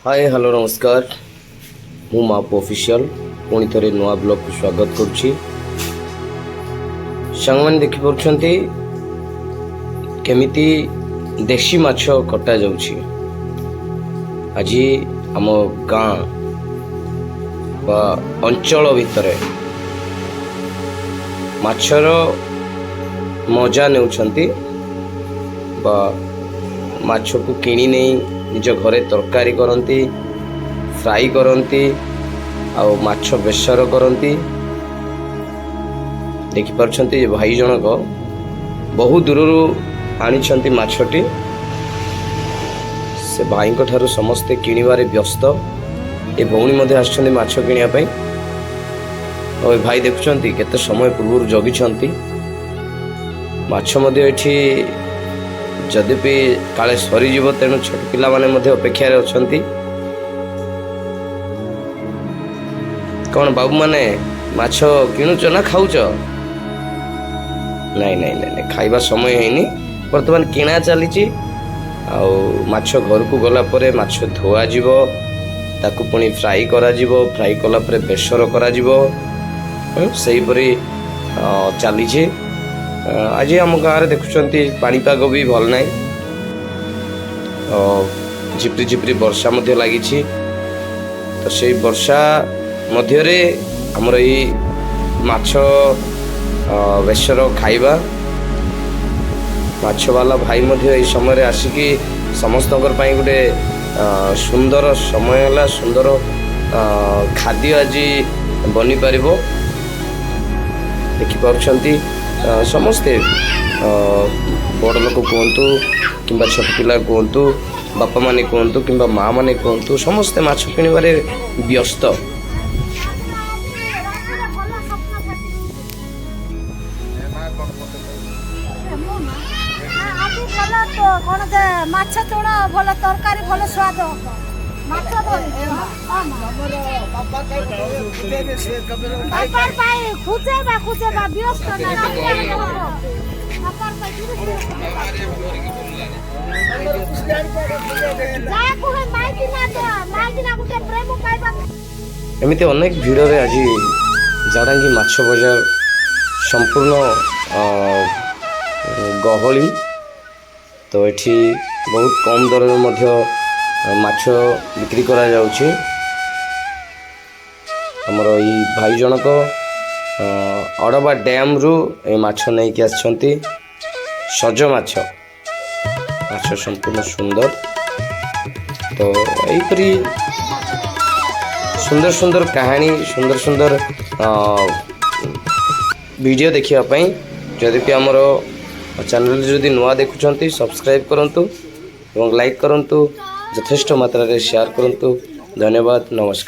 Hi hello नमस्कार मु मापू official पुणी थे नुआ ब्लॉग को स्वागत करुच्ची सांग मैंने देखि पारुछंती केमिति देशी माछ कटा जाउछि। आज आम गाँ बा अंचल भितर माछर मजा नेउछंती बा माछ को किणी नहीं निज घरे तरकारी करती फ्राई करती आउ माछ बेसर करती। देखिपार भाई जनक बहु दूर आनी माछटी से भाई ठारू समस्ते किणवारे व्यस्त ए भौणी मध्य आछंती माछ किनिया और भाई देखुंती केते समय पूर्व जगिछंती माछ मध्य एठी जदि भी काले सरीज तेणु छोट पिला माने मध्य अपेक्षार अछंती। कौन बाबू माने माछ किणुच ना खाऊच? नहीं नहीं नहीं खाइबा समय हैनी वर्तमान किणा चली माछ घर को गला परे माछ धोआ जीवो ताकू पुणी फ्राई करा जीवो फ्राई कला परे बेसर करा जीवो सही परी चली। आज आम गाँव में देखुंत पानीपाग भी भल ना झिप्री झिप्री वर्षा लगी तो से वर्षा मध्य आमर ये माछ बेसर खाइबा माछ वाला भाई मध्य समय आसिकी समस्त गोटे सुंदर समय है सुंदर खाद्य आज बनी पार देखिपुं समस्ते बड़ लोक कहतु कि छोट पिला कहतु बापा माने कहतु कि माँ माने कहतु समस्ते माछ किणवारे व्यस्त। माछ तुण भल तरकारी भल स्वाद एमती अनेक भिड़ आज जारांगी माछ बजार संपूर्ण गहली तो ये बहुत कम दर में माछ बिक्री करा जाउछि। हमर ई भाई जनक अड़बा डैम रु ए माछ नहीं कि आछंती सज माछ माछ संपूर्ण सुंदर तो यहीपरी सुंदर सुंदर कहानी सुंदर सुंदर वीडियो देखिया जदि भी आमर चैनल जदि नुआ देखुंत सब्सक्राइब करंतु एवं लाइक करंतु यथेष्ट मात्रा रे शेयर करंतु। धन्यवाद नमस्कार।